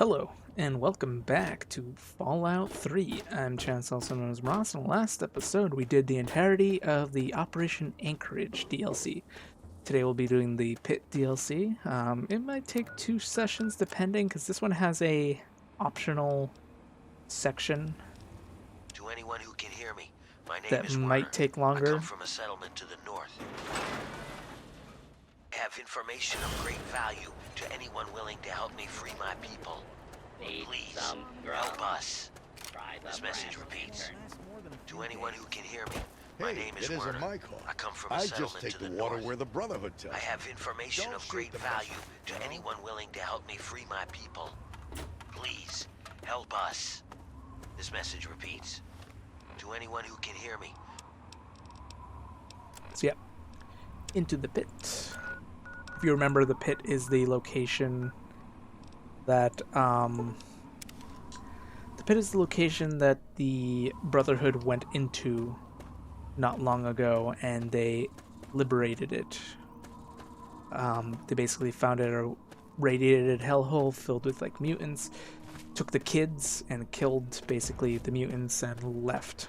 Hello, and welcome back to Fallout 3. I'm Chance, also known as Ross. In the last episode, we did the entirety of the Operation Anchorage DLC. Today, we'll be doing the Pitt DLC. It might take 2 sessions, depending, because this one has a optional section To anyone who can hear me, my name that is might Werner. take I longer. come from a settlement to the north. I have information of great value to anyone willing to help me free my people. Please, help us. This message repeats. To anyone who can hear me, my name is it Werner. isn't my call. I come from a I just settlement take to the the water north. where the Brotherhood tells I me. have information Don't of shoot great the value messenger, to you know? anyone willing to help me free my people. Please, help us. This message repeats. To anyone who can hear me, So, yeah, into the pit. If you remember, the pit is the location that, the pit is the location that the Brotherhood went into not long ago, and they liberated it. They basically found it a radiated hellhole filled with like mutants, took the kids and killed basically the mutants and left.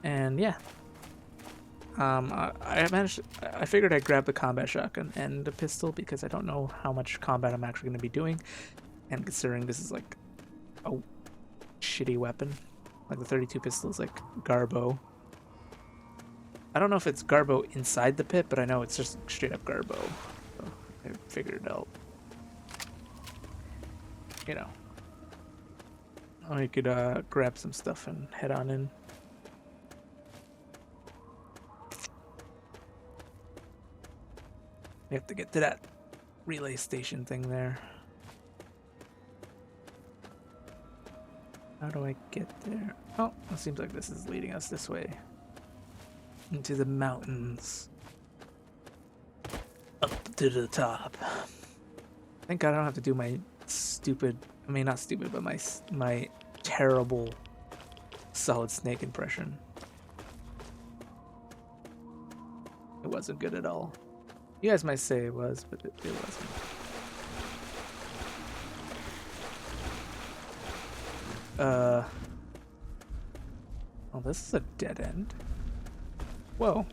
And yeah, I figured I'd grab the combat shotgun and a pistol because I don't know how much combat I'm actually going to be doing, and considering this is like a shitty weapon, like the 32 pistol is like Garbo. I don't know if it's Garbo inside the pit, but I know it's just straight up Garbo. So I figured it out. You know, I could grab some stuff and head on in. We have to get to that relay station thing there. How do I get there? Oh, it seems like this is leading us this way. Into the mountains. Up to the top. Thank God I don't have to do my stupid, I mean not stupid, but my terrible Solid Snake impression. It wasn't good at all. You guys might say it was, but it wasn't. Oh, this is a dead end. Whoa.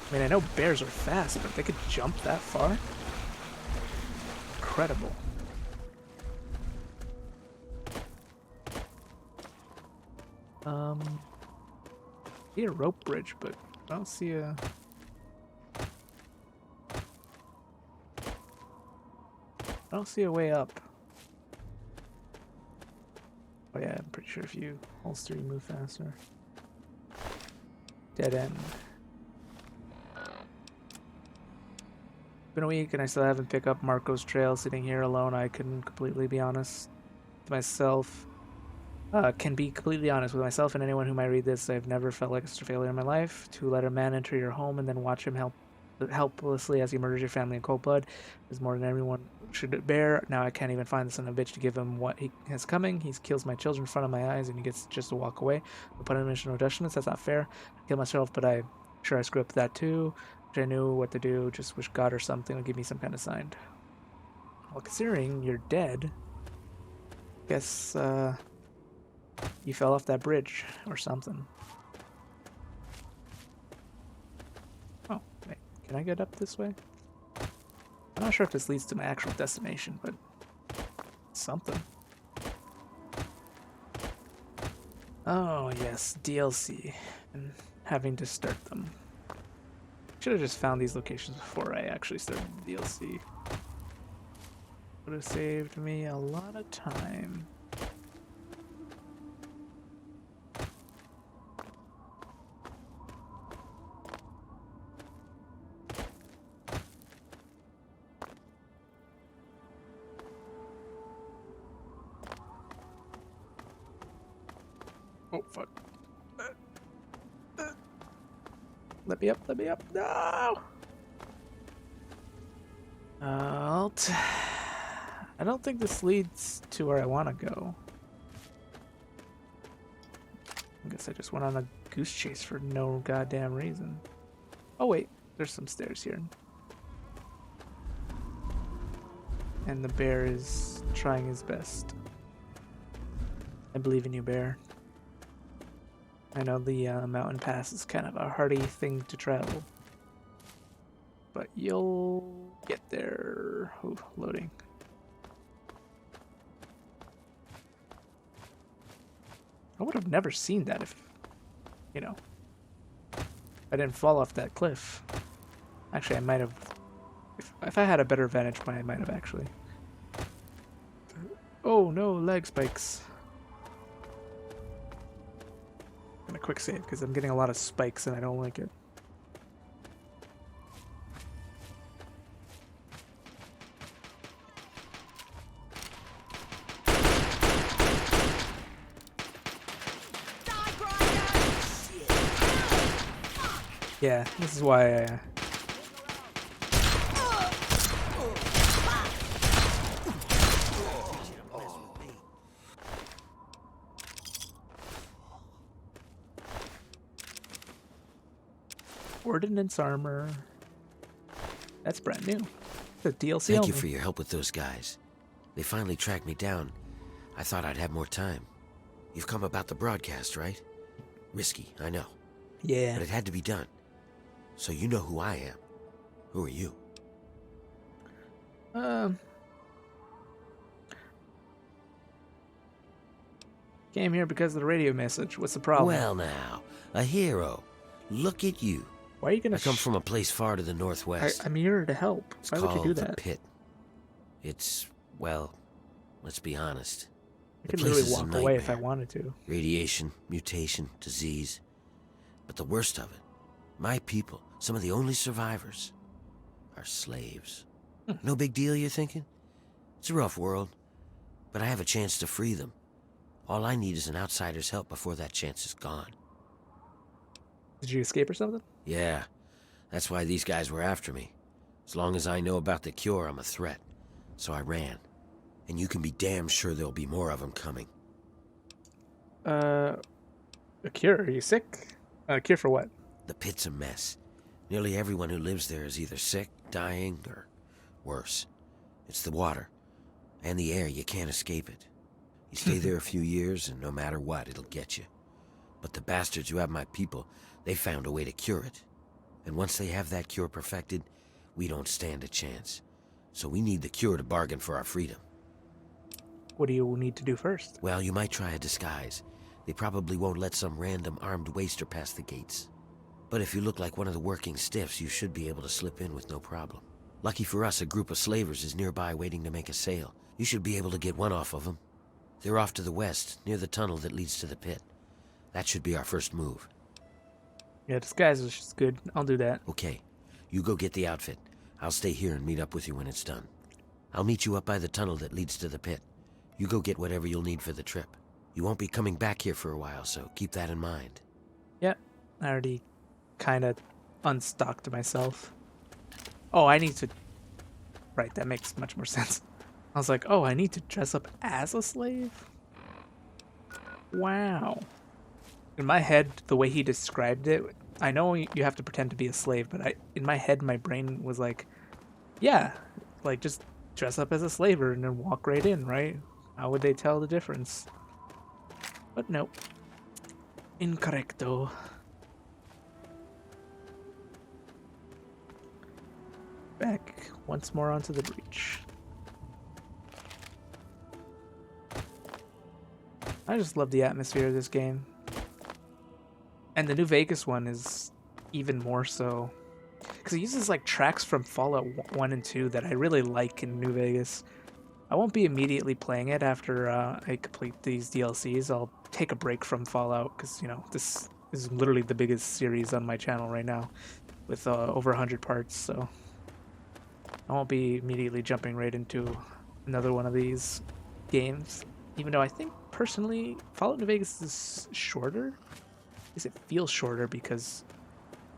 I mean, I know bears are fast, but they could jump that far? Incredible. See a rope bridge, but I don't see a... I don't see a way up. Oh yeah, I'm pretty sure if you holster, you move faster. Dead end. Been a week and I still haven't picked up Marco's trail. Sitting here alone, I couldn't completely be honest with myself. Can be completely honest with myself and anyone who might read this. I've never felt like such a failure in my life. To let a man enter your home and then watch him helplessly as he murders your family in cold blood is more than everyone should bear. Now I can't even find the son of a bitch to give him what he has coming. He kills my children in front of my eyes and he gets just to walk away. No punishment, no justice. That's not fair. I kill myself, but I'm sure I screw up that too. Wish I knew what to do. Just wish God or something would give me some kind of sign. Well, considering you're dead, guess you fell off that bridge or something. Oh, wait. Can I get up this way? I'm not sure if this leads to my actual destination, but something. Oh, yes, DLC. And having to start them. Should have just found these locations before I actually started the DLC. Would have saved me a lot of time. Oh, fuck. Let me up, let me up. No! I don't think this leads to where I want to go. I guess I just went on a goose chase for no goddamn reason. Oh wait, there's some stairs here. and the bear is trying his best. I believe in you, bear. I know the mountain pass is kind of a hardy thing to travel, but you'll get there. Ooh, loading. I would have never seen that if, you know, I didn't fall off that cliff. Actually, I might have. If I had a better vantage point, I might have actually. Oh no, lag spikes. I'm gonna quick save because I'm getting a lot of spikes and I don't like it. Yeah, this is why I. Ordnance armor. That's brand new. The DLC Thank only. you for your help with those guys. They finally tracked me down. I thought I'd have more time. You've come about the broadcast, right? Risky, I know. Yeah. But it had to be done. So you know who I am. Who are you? Came here because of the radio message. What's the problem? Well now, a hero. Look at you. Why are you gonna? I come from a place far to the northwest. I'm here to help. It's Why would you do called the that? Pitt. It's, well, let's be honest. I The could place literally is a walk away if I nightmare. wanted to. Radiation, mutation, disease. But the worst of it, my people, some of the only survivors, are slaves. No big deal, you're thinking? It's a rough world, but I have a chance to free them. All I need is an outsider's help before that chance is gone. Did you escape or something? Yeah, that's why these guys were after me. As long as I know about the cure, I'm a threat. So I ran. And you can be damn sure there'll be more of them coming. A cure? Are you sick? A cure for what? The Pitt's a mess. Nearly everyone who lives there is either sick, dying, or worse. It's the water. And the air, you can't escape it. You stay there a few years, and no matter what, it'll get you. But the bastards who have my people, they found a way to cure it. And once they have that cure perfected, we don't stand a chance. So we need the cure to bargain for our freedom. What do you need to do first? Well, you might try a disguise. They probably won't let some random armed waster pass the gates. But if you look like one of the working stiffs, you should be able to slip in with no problem. Lucky for us, a group of slavers is nearby waiting to make a sale. You should be able to get one off of them. They're off to the west, near the tunnel that leads to the pit. That should be our first move. Yeah, disguise is just good. I'll do that. Okay, you go get the outfit. I'll stay here and meet up with you when it's done. I'll meet you up by the tunnel that leads to the pit. You go get whatever you'll need for the trip. You won't be coming back here for a while, so keep that in mind. Yeah, I already kind of unstocked myself. Oh, I need to... Right, that makes much more sense. I was like, oh, I need to dress up as a slave? Wow. In my head, the way he described it, I know you have to pretend to be a slave, but in my head, my brain was like, yeah, like just dress up as a slaver and then walk right in, right? How would they tell the difference? But nope. Incorrecto. Back once more onto the breach. I just love the atmosphere of this game. And the New Vegas one is even more so. Because it uses like tracks from Fallout 1 and 2 that I really like in New Vegas. I won't be immediately playing it after I complete these DLCs. I'll take a break from Fallout because, you know, this is literally the biggest series on my channel right now with over 100 parts. So I won't be immediately jumping right into another one of these games. Even though I think, personally, Fallout New Vegas is shorter. At least it feels shorter because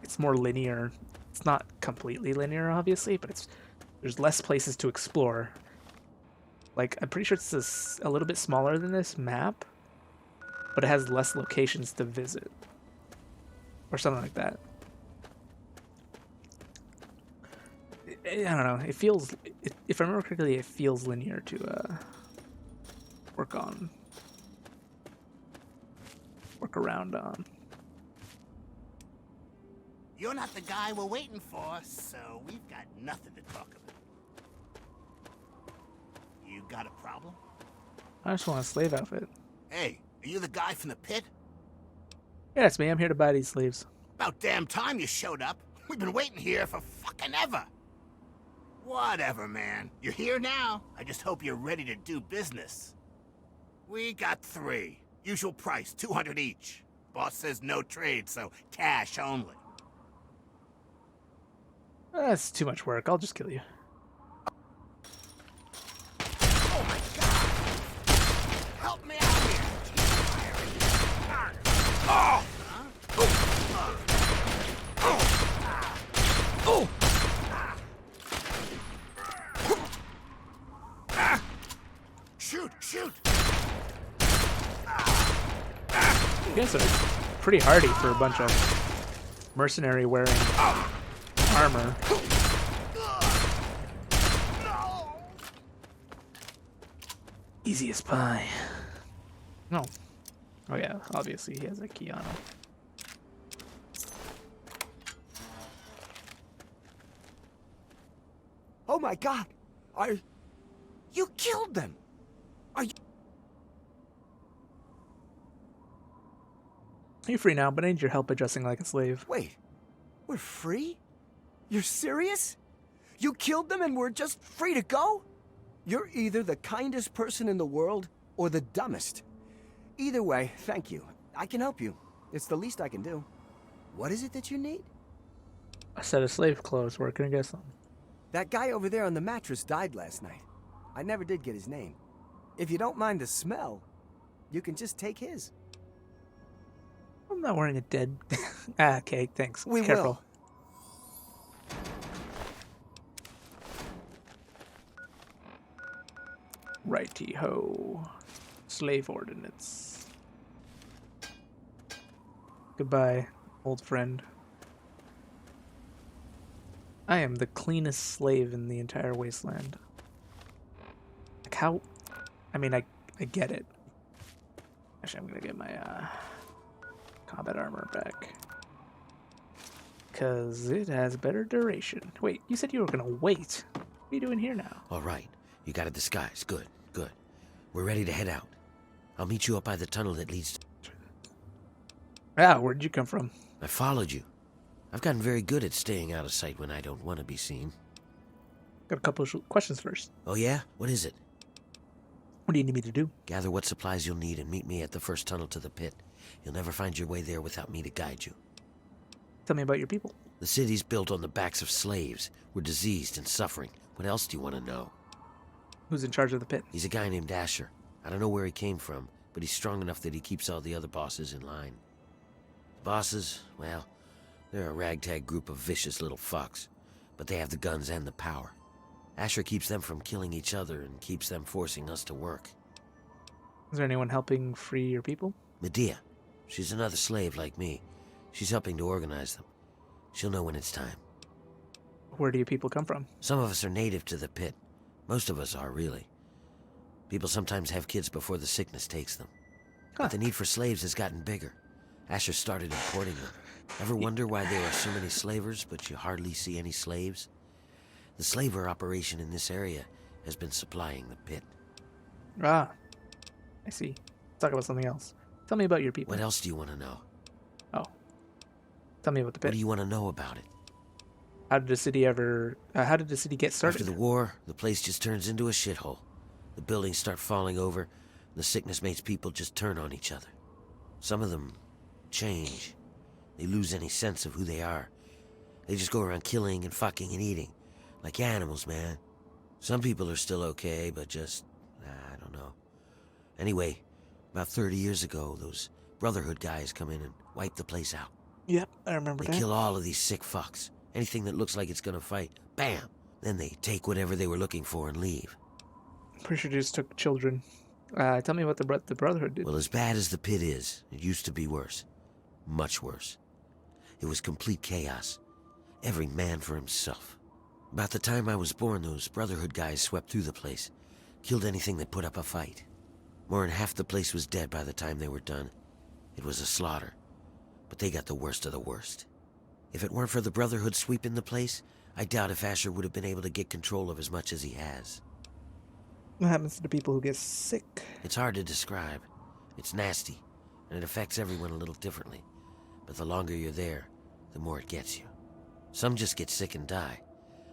it's more linear. It's not completely linear, obviously, but there's less places to explore. Like, I'm pretty sure it's a little bit smaller than this map, but it has less locations to visit. Or something like that. I don't know. It feels, if I remember correctly, it feels linear to work around on. You're not the guy we're waiting for, so we've got nothing to talk about. You got a problem? I just want a slave outfit. Hey, are you the guy from the pit? Yeah, it's me. I'm here to buy these slaves. About damn time you showed up. We've been waiting here for fucking ever. Whatever, man. You're here now. I just hope you're ready to do business. We got 3. Usual price, 200 each. Boss says no trade, so cash only. That's too much work. I'll just kill you. Oh my god! Help me out here! Oh! Oh! Shoot! Shoot! You guys are pretty hardy for a bunch of mercenary wearing armor. Easy as pie. No. Oh yeah, obviously he has a key on him. Oh my god! You killed them! Are you... You're free now, but I need your help adjusting like a slave. Wait, we're free? You're serious? You killed them and we're just free to go? You're either the kindest person in the world or the dumbest. Either way, thank you. I can help you. It's the least I can do. What is it that you need? A set of slave clothes. Where can I get some? That guy over there on the mattress died last night. I never did get his name. If you don't mind the smell, you can just take his. I'm not wearing a dead... okay, thanks. We Careful. will. Righty-ho. Slave ordinance. Goodbye, old friend. I am the cleanest slave in the entire wasteland. Like how... I mean, I get it. Actually, I'm gonna get my combat armor back. Because it has better duration. Wait, you said you were gonna wait. What are you doing here now? All right. You got a disguise. Good, good. We're ready to head out. I'll meet you up by the tunnel that leads to... Ah, where'd you come from? I followed you. I've gotten very good at staying out of sight when I don't want to be seen. Got a couple of questions first. Oh yeah? What is it? What do you need me to do? Gather what supplies you'll need and meet me at the first tunnel to the pit. You'll never find your way there without me to guide you. Tell me about your people. The city's built on the backs of slaves. We're diseased and suffering. What else do you want to know? Who's in charge of the pit? He's a guy named Asher. I don't know where he came from, but he's strong enough that he keeps all the other bosses in line. Bosses, well, they're a ragtag group of vicious little fucks, but they have the guns and the power. Asher keeps them from killing each other and keeps them forcing us to work. Is there anyone helping free your people? Medea. She's another slave like me. She's helping to organize them. She'll know when it's time. Where do your people come from? Some of us are native to the pit. Most of us are, really. People sometimes have kids before the sickness takes them. But the need for slaves has gotten bigger. Asher started importing them. Ever wonder why there are so many slavers, but you hardly see any slaves? The slaver operation in this area has been supplying the pit. Ah, I see. Let's talk about something else. Tell me about your people. What else do you want to know? Oh. Tell me about the pit. What do you want to know about it? How did the city get started? After the war, the place just turns into a shithole. The buildings start falling over, and the sickness makes people just turn on each other. Some of them change. They lose any sense of who they are. They just go around killing and fucking and eating. Like animals, man. Some people are still okay, but just... I don't know. Anyway, about 30 years ago, those Brotherhood guys come in and wipe the place out. Yep, I remember They that. kill all of these sick fucks. Anything that looks like it's gonna fight, bam! Then they take whatever they were looking for and leave. Pretty sure just took children. Tell me what the Brotherhood did. Well, as bad as the pit is, it used to be worse. Much worse. It was complete chaos. Every man for himself. About the time I was born, those Brotherhood guys swept through the place. Killed anything that put up a fight. More than half the place was dead by the time they were done. It was a slaughter. But they got the worst of the worst. If it weren't for the Brotherhood sweeping the place, I doubt if Asher would have been able to get control of as much as he has. What happens to the people who get sick? It's hard to describe. It's nasty, and it affects everyone a little differently. But the longer you're there, the more it gets you. Some just get sick and die.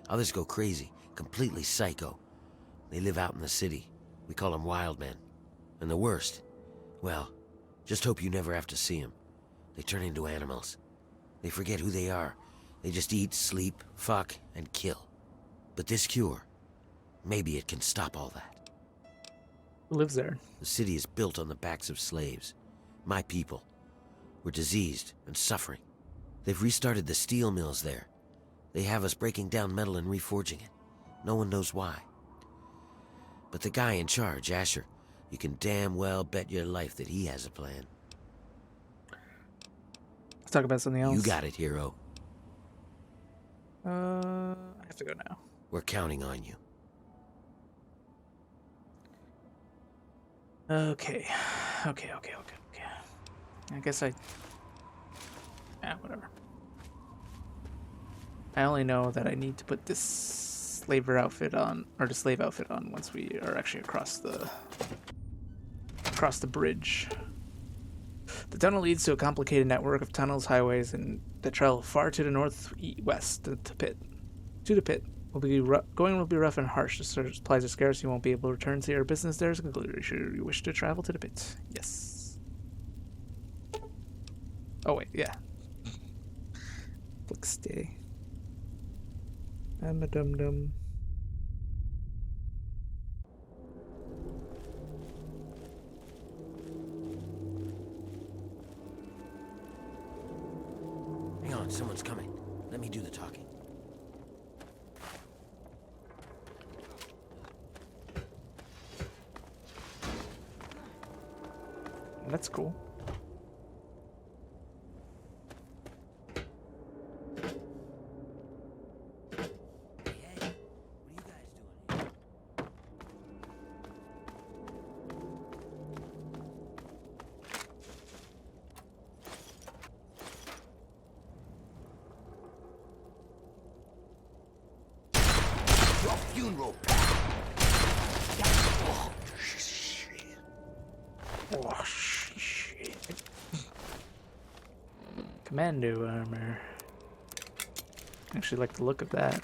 Others go crazy, completely psycho. They live out in the city. We call them wild men. And the worst, well, just hope you never have to see them. They turn into animals. They forget who they are. They just eat, sleep, fuck, and kill. But this cure, maybe it can stop all that. Who lives there? The city is built on the backs of slaves. My people. We're diseased and suffering. They've restarted the steel mills there. They have us breaking down metal and reforging it. No one knows why. But the guy in charge, Asher, you can damn well bet your life that he has a plan. Let's talk about something else. You got it, hero. I have to go now. We're counting on you. Okay. I guess whatever. I only know that I need to put this slaver outfit on, or the slave outfit on, once we are actually across the bridge. The tunnel leads to a complicated network of tunnels, highways, and that travel far to the northwest to Pitt. To the Pit. Going will be rough and harsh. The supplies are scarce. You won't be able to return to your business there is concluded. Should you wish to travel to the Pit? Yes. Oh wait, yeah. Look, stay. I'm a dum-dum. Hang on, someone's coming. Let me do the talking. That's cool. Funeral. Oh, shit. Commando armor. Actually like the look of that.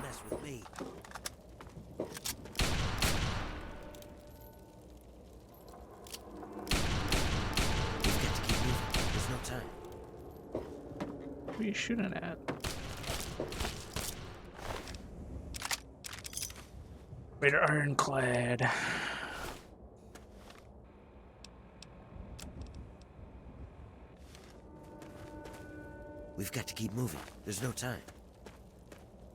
Mess with me. We've got to keep moving. There's no time. What are you shooting at? Raider Ironclad. We've got to keep moving. There's no time.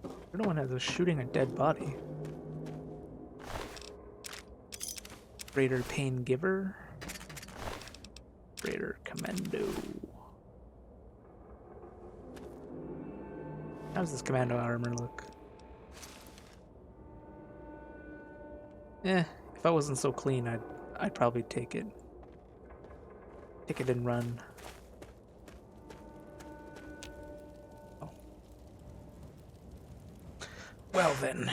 You're the one that was shooting a dead body. Raider Pain Giver. Raider Commando. How does this commando armor look? If I wasn't so clean, I'd probably take it. Take it and run. Oh. Well then.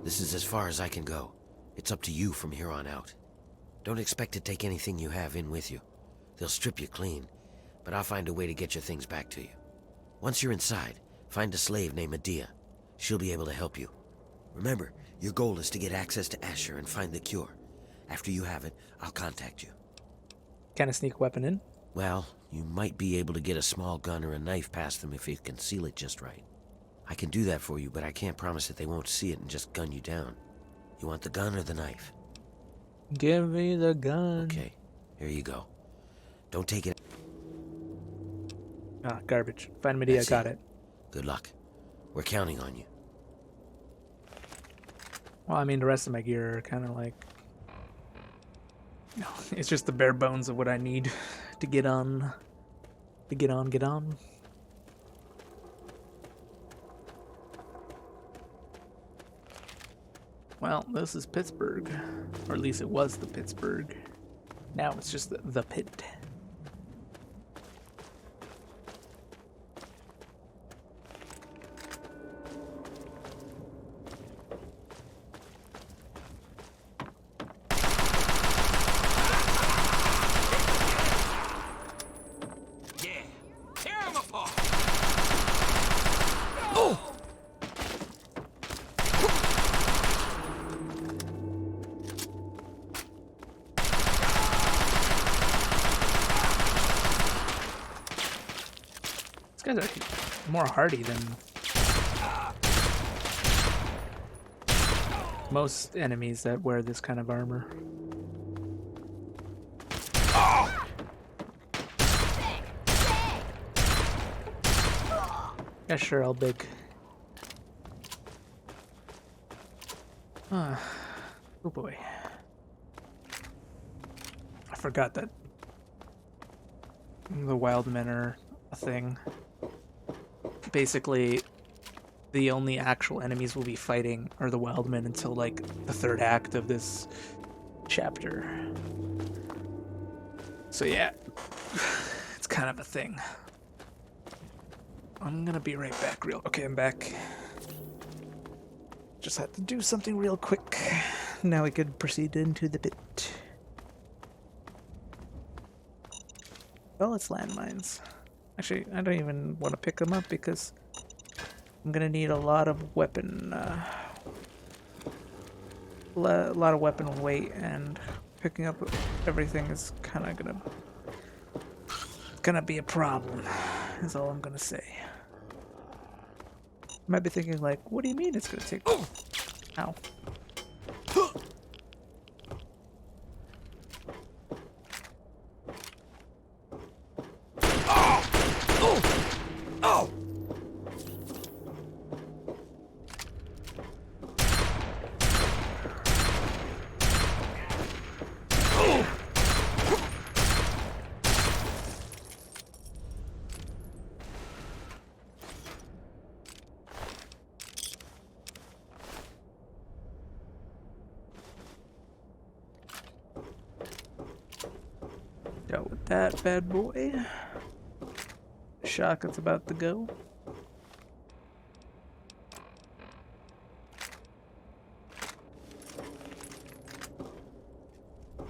This is as far as I can go. It's up to you from here on out. Don't expect to take anything you have in with you. They'll strip you clean, but I'll find a way to get your things back to you. Once you're inside, find a slave named Medea. She'll be able to help you. Remember, your goal is to get access to Asher and find the cure. After you have it, I'll contact you. Can I sneak a weapon in? Well, you might be able to get a small gun or a knife past them if you conceal it just right. I can do that for you, but I can't promise that they won't see it and just gun you down. You want the gun or the knife? Give me the gun. Okay, here you go. Don't take it. Ah, garbage. Vitamin D, I That's got it. it. Good luck. We're counting on you. Well, I mean, the rest of my gear are kind of like... it's just the bare bones of what I need to get on. Get on. Well, this is Pittsburgh. Or at least it was the Pittsburgh. Now it's just the Pitt. These guys are more hardy than most enemies that wear this kind of armor. Yeah, sure, I'll big. Oh boy. I forgot that the wild men are a thing. Basically, the only actual enemies we'll be fighting are the wild men until, like, the third act of this chapter. So yeah, it's kind of a thing. I'm gonna be right back Okay, I'm back. Just had to do something real quick. Now we could proceed into the pit. Well, it's landmines. Actually, I don't even want to pick them up because I'm gonna need a lot of weapon, a lot of weapon weight, and picking up everything is kind of gonna be a problem. Is all I'm gonna say. You might be thinking like, what do you mean it's gonna take? Ow. Dealt with that bad boy. Shotgun's about to go.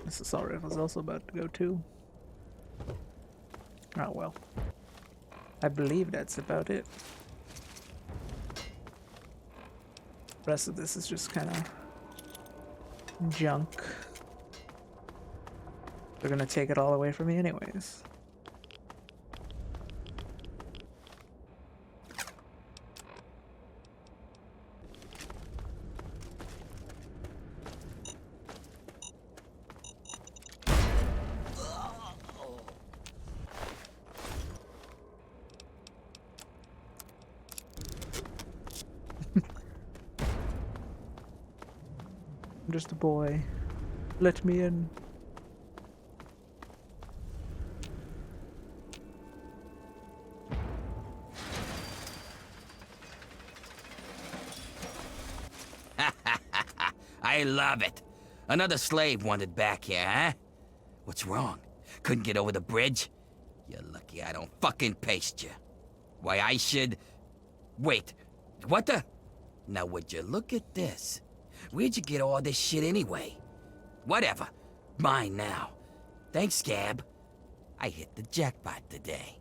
This assault rifle's also about to go too. Oh well. I believe that's about it. The rest of this is just kind of junk. They're gonna take it all away from me anyways. I'm just a boy. Let me in. I love it. Another slave wanted back here, huh? What's wrong? Couldn't get over the bridge? You're lucky I don't fucking paste you. Why, I should... Wait, what the... Now would you look at this? Where'd you get all this shit anyway? Whatever. Mine now. Thanks, Scab. I hit the jackpot today.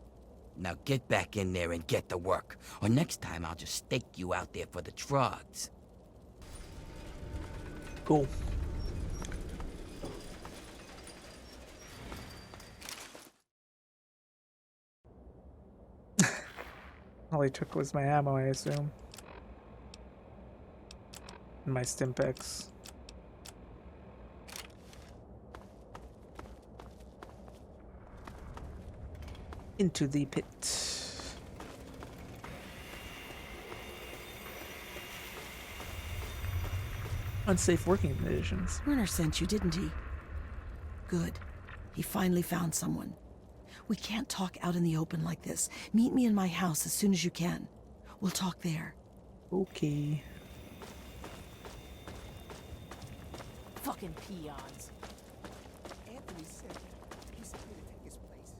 Now get back in there and get to work, or next time I'll just stake you out there for the drugs. Cool. All he took was my ammo, I assume. And my Stimpex. Into the pit. Unsafe working conditions. Werner sent you, didn't he? Good. He finally found someone. We can't talk out in the open like this. Meet me in my house as soon as you can. We'll talk there. Okay. Fucking peons. Anthony said he's here to take his place.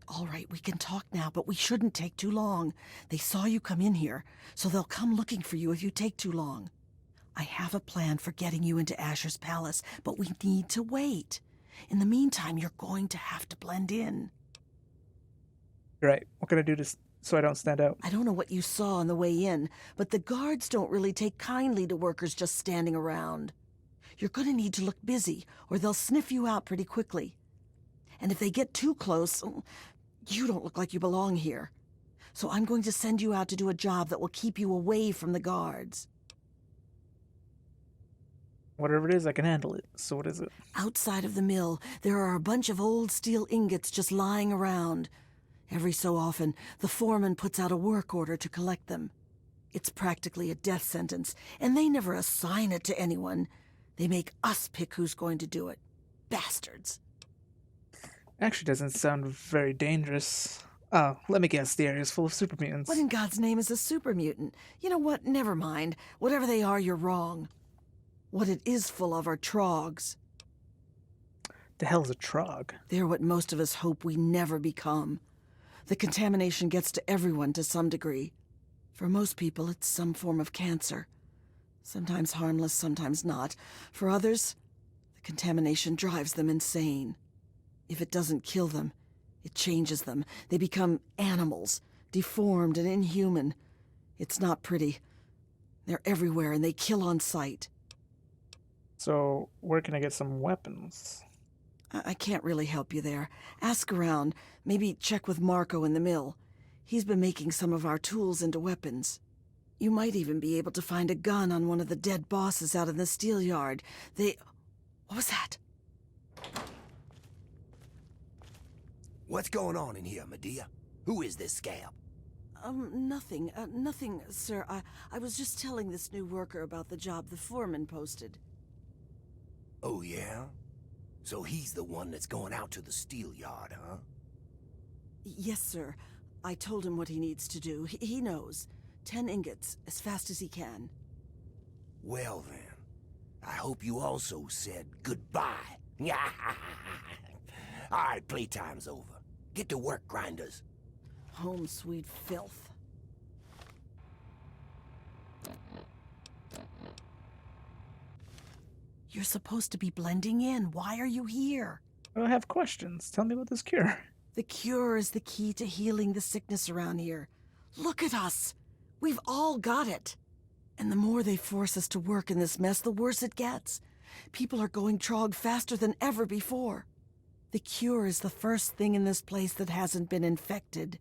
All right, we can talk now, but we shouldn't take too long. They saw you come in here, so they'll come looking for you if you take too long. I have a plan for getting you into Asher's palace, but we need to wait. In the meantime, you're going to have to blend in. Right. What can I do so I don't stand out? I don't know what you saw on the way in, but the guards don't really take kindly to workers just standing around. You're going to need to look busy, or they'll sniff you out pretty quickly. And if they get too close, you don't look like you belong here. So I'm going to send you out to do a job that will keep you away from the guards. Whatever it is, I can handle it. So what is it? Outside of the mill, there are a bunch of old steel ingots just lying around. Every so often, the foreman puts out a work order to collect them. It's practically a death sentence, and they never assign it to anyone. They make us pick who's going to do it. Bastards. Actually doesn't sound very dangerous. Oh, let me guess, the area's full of super mutants. What in God's name is a super mutant? You know what? Never mind. Whatever they are, you're wrong. What it is full of are trogs. The hell's a trog? They're what most of us hope we never become. The contamination gets to everyone to some degree. For most people, it's some form of cancer. Sometimes harmless, sometimes not. For others, the contamination drives them insane. If it doesn't kill them, it changes them. They become animals, deformed and inhuman. It's not pretty. They're everywhere and they kill on sight. So, where can I get some weapons? I can't really help you there. Ask around. Maybe check with Marco in the mill. He's been making some of our tools into weapons. You might even be able to find a gun on one of the dead bosses out in the steel yard. What was that? What's going on in here, Medea? Who is this scab? Nothing. Nothing, sir. I was just telling this new worker about the job the foreman posted. Oh, yeah? So he's the one that's going out to the steel yard, huh? Yes, sir. I told him what he needs to do. He knows. 10 ingots, as fast as he can. Well, then. I hope you also said goodbye. All right, playtime's over. Get to work, grinders. Home sweet filth. You're supposed to be blending in. Why are you here? I have questions. Tell me about this cure. The cure is the key to healing the sickness around here. Look at us. We've all got it. And the more they force us to work in this mess, the worse it gets. People are going trog faster than ever before. The cure is the first thing in this place that hasn't been infected.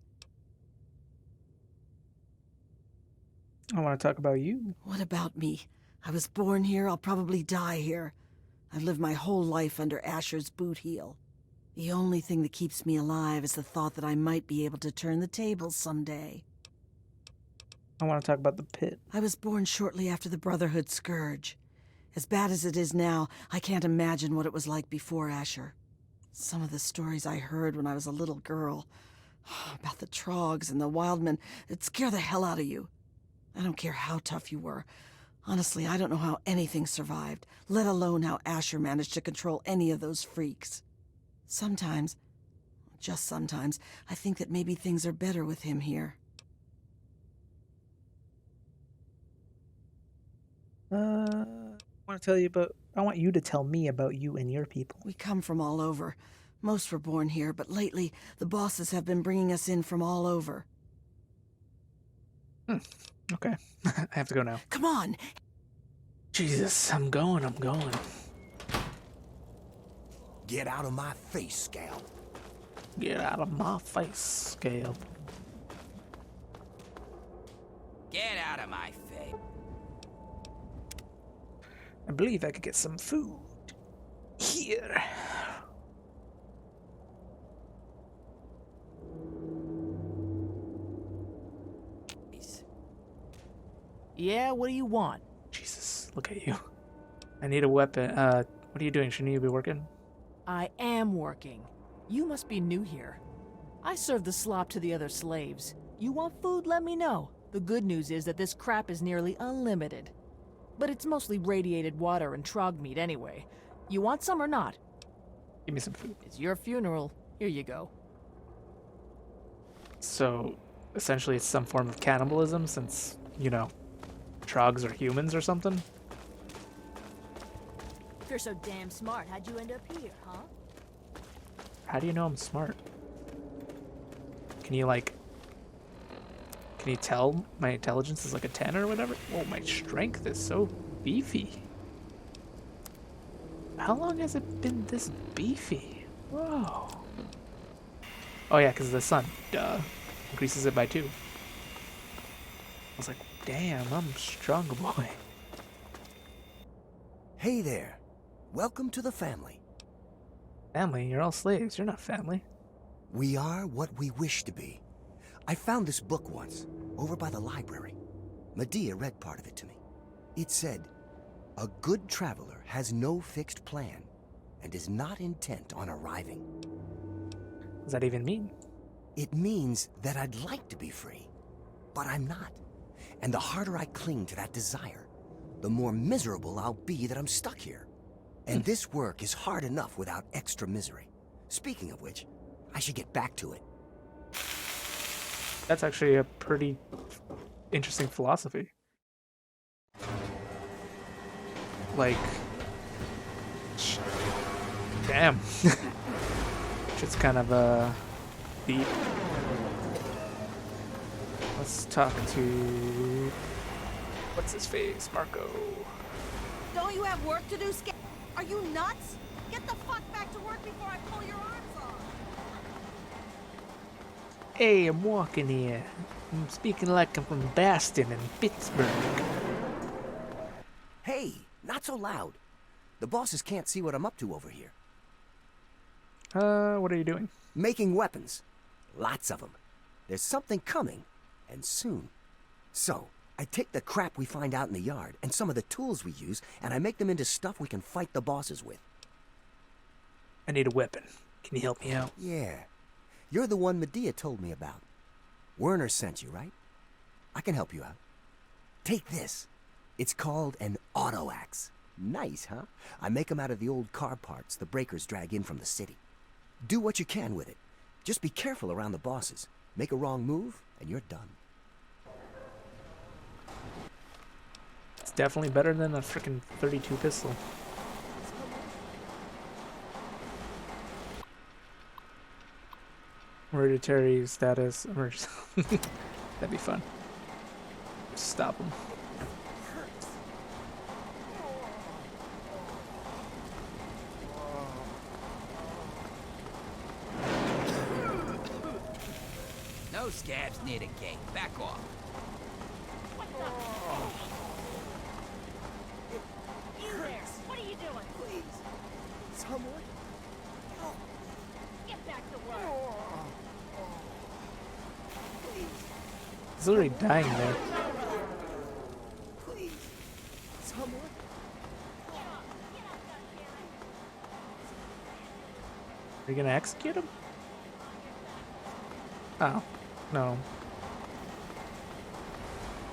I want to talk about you. What about me? I was born here, I'll probably die here. I've lived my whole life under Asher's boot heel. The only thing that keeps me alive is the thought that I might be able to turn the tables someday. I want to talk about the Pit. I was born shortly after the Brotherhood Scourge. As bad as it is now, I can't imagine what it was like before Asher. Some of the stories I heard when I was a little girl, about the Trogs and the Wildmen, it'd scare the hell out of you. I don't care how tough you were. Honestly, I don't know how anything survived, let alone how Asher managed to control any of those freaks. Sometimes, just sometimes, I think that maybe things are better with him here. I want you to tell me about you and your people. We come from all over. Most were born here, but lately, the bosses have been bringing us in from all over. Okay. I have to go now. Come on! Jesus, I'm going. Get out of my face, scab. Get out of my face, Scale. Get out of my face. I believe I could get some food. Here. here. Yeah, what do you want? Jesus, look at you. I need a weapon. What are you doing? Shouldn't you be working? I am working. You must be new here. I serve the slop to the other slaves. You want food? Let me know. The good news is that this crap is nearly unlimited. But it's mostly radiated water and trog meat anyway. You want some or not? Give me some food. It's your funeral. Here you go. So, essentially it's some form of cannibalism since, you know, trogs are humans or something? If you're so damn smart, how'd you end up here, huh? How do you know I'm smart? Can you, like... Can you tell my intelligence is like a 10 or whatever? Oh, my strength is so beefy. How long has it been this beefy? Whoa. Oh yeah, because of the sun. Duh. Increases it by 2. I was like, damn, I'm a strong boy. Hey there. Welcome to the family. Family? You're all slaves. You're not family. We are what we wish to be. I found this book once, over by the library. Medea read part of it to me. It said, "A good traveler has no fixed plan and is not intent on arriving." What does that even mean? It means that I'd like to be free, but I'm not. And the harder I cling to that desire, the more miserable I'll be that I'm stuck here. And this work is hard enough without extra misery. Speaking of which, I should get back to it. That's actually a pretty interesting philosophy. Like, damn. It's kind of deep. Let's talk to what's his face, Marco. Don't you have work to do, Are you nuts? Get the fuck back to work before I pull your arms off. Hey, I'm walking here. I'm speaking like I'm from Boston and Pittsburgh. Hey, not so loud. The bosses can't see what I'm up to over here. What are you doing? Making weapons. Lots of them. There's something coming, and soon. So, I take the crap we find out in the yard and some of the tools we use, and I make them into stuff we can fight the bosses with. I need a weapon. Can you help me out? Yeah. You're the one Medea told me about. Werner sent you, right? I can help you out. Take this. It's called an auto axe. Nice, huh? I make them out of the old car parts the breakers drag in from the city. Do what you can with it. Just be careful around the bosses. Make a wrong move, and you're done. It's definitely better than a freaking 32 pistol. Hereditary status. That'd be fun. Stop him. No scabs near the gate. Back off. You there! What are you doing? Please. Someone. Get back to work! He's literally dying there. Please. Someone. Are you gonna execute him? Oh, no.